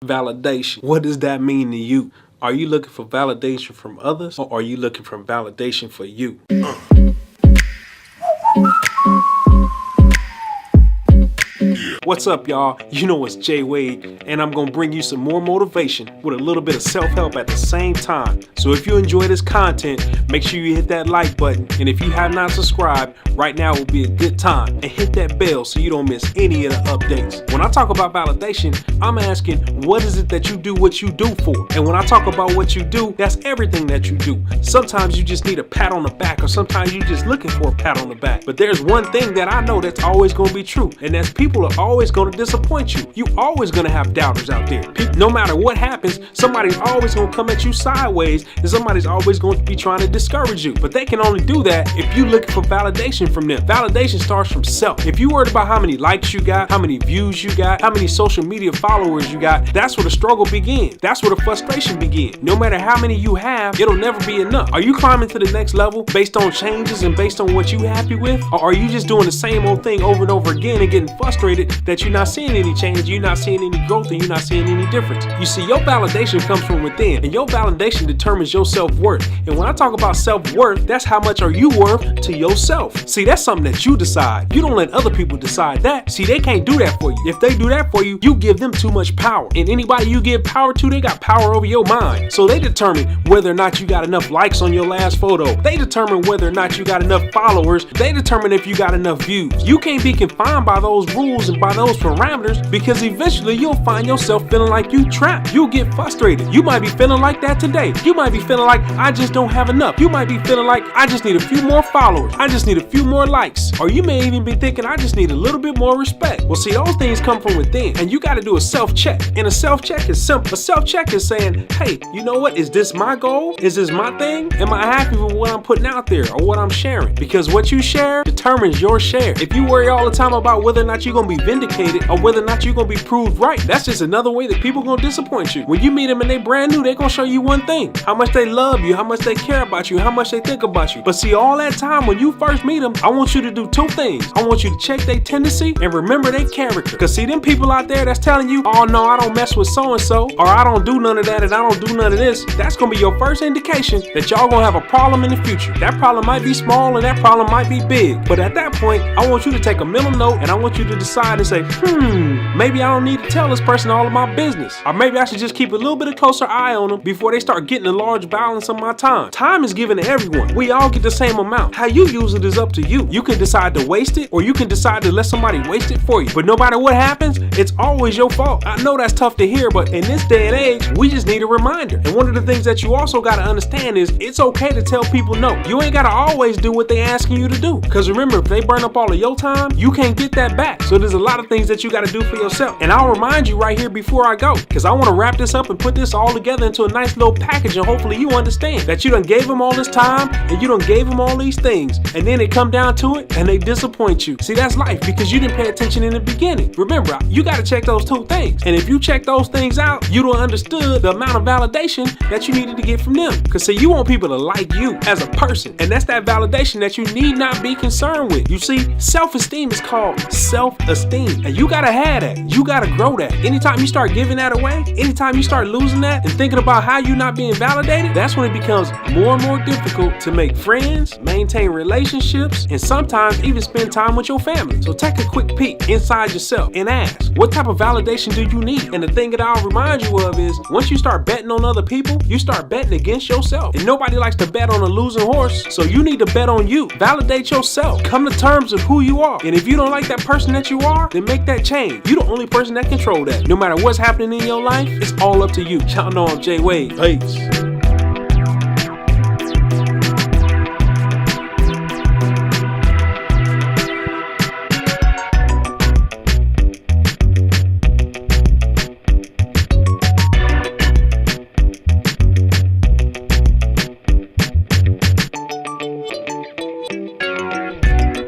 Validation. What does that mean to you? Are you looking for validation from others, or are you looking for validation for you? What's up, y'all? You know it's J Wade, and I'm gonna bring you some more motivation with a little bit of self-help at the same time. So if you enjoy this content, make sure you hit that like button, and if you have not subscribed, right now will be a good time. And hit that bell so you don't miss any of the updates. When I talk about validation, I'm asking, what is it that you do what you do for? And when I talk about what you do, that's everything that you do. Sometimes you just need a pat on the back, or sometimes you're just looking for a pat on the back. But there's one thing that I know that's always gonna be true, and that's people are always going to disappoint you. You always going to have doubters out there. No matter what happens, somebody's always going to come at you sideways, and somebody's always going to be trying to discourage you. But they can only do that if you're looking for validation from them. Validation starts from self. If you're worried about how many likes you got, how many views you got, how many social media followers you got, that's where the struggle begins. That's where the frustration begins. No matter how many you have, it'll never be enough. Are you climbing to the next level based on changes and based on what you're happy with? Or are you just doing the same old thing over and over again and getting frustrated that you're not seeing any change, you're not seeing any growth, and you're not seeing any difference? You see, your validation comes from within, and your validation determines your self-worth. And when I talk about self-worth, that's how much are you worth to yourself. See, that's something that you decide. You don't let other people decide that. See, they can't do that for you. If they do that for you, you give them too much power. And anybody you give power to, they got power over your mind. So they determine whether or not you got enough likes on your last photo. They determine whether or not you got enough followers. They determine if you got enough views. You can't be confined by those rules and by those parameters, because eventually you'll find yourself feeling like you trapped. You'll get frustrated. You might be feeling like that today. You might be feeling like, I just don't have enough. You might be feeling like, I just need a few more followers. I just need a few more likes. Or you may even be thinking, I just need a little bit more respect. Well, see, those things come from within, and you got to do a self-check. And a self-check is simple. A self-check is saying, hey, you know what? Is this my goal? Is this my thing? Am I happy with what I'm putting out there or what I'm sharing? Because what you share determines your share. If you worry all the time about whether or not you're going to be vindicated or whether or not you're going to be proved right, that's just another way that people going to disappoint you. When you meet them and they brand new, they're going to show you one thing: how much they love you, how much they care about you, how much they think about you. But see, all that time when you first meet them, I want you to do two things. I want you to check their tendency and remember their character. Because see, them people out there that's telling you, oh no, I don't mess with so-and-so, or I don't do none of that and I don't do none of this, that's going to be your first indication that y'all going to have a problem in the future. That problem might be small and that problem might be big. But at that point, I want you to take a mental note and I want you to decide and say, maybe I don't need to tell this person all of my business. Or maybe I should just keep a little bit of closer eye on them before they start getting a large balance of my time. Time is given to everyone. We all get the same amount. How you use it is up to you. You can decide to waste it, or you can decide to let somebody waste it for you. But no matter what happens, it's always your fault. I know that's tough to hear, but in this day and age, we just need a reminder. And one of the things that you also got to understand is it's okay to tell people no. You ain't got to always do what they asking you to do. Because remember, if they burn up all of your time, you can't get that back. So there's a lot of things that you got to do for yourself. And I'll remind you right here before I go, because I want to wrap this up and put this all together into a nice little package, and hopefully you understand that you done gave them all this time and you done gave them all these things, and then they come down to it and they disappoint you. See, that's life, because you didn't pay attention in the beginning. Remember, you got to check those two things. And if you check those things out, you don't understood the amount of validation that you needed to get from them. Because see, you want people to like you as a person, and that's that validation that you need not be concerned with. You see, self-esteem is called self-esteem, and you got to have that. You got to grow that. Anytime you start giving that away, anytime you start losing that and thinking about how you're not being validated, that's when it becomes more and more difficult to make friends, maintain relationships, and sometimes even spend time with your family. So take a quick peek inside yourself and ask, what type of validation do you need? And the thing that I'll remind you of is, once you start betting on other people, you start betting against yourself. And nobody likes to bet on a losing horse, so you need to bet on you. Validate yourself. Come to terms with who you are. And if you don't like that person that you are, then make that change. You're the only person that control that. No matter what's happening in your life, it's all up to you. Y'all know I'm J Wade. Peace.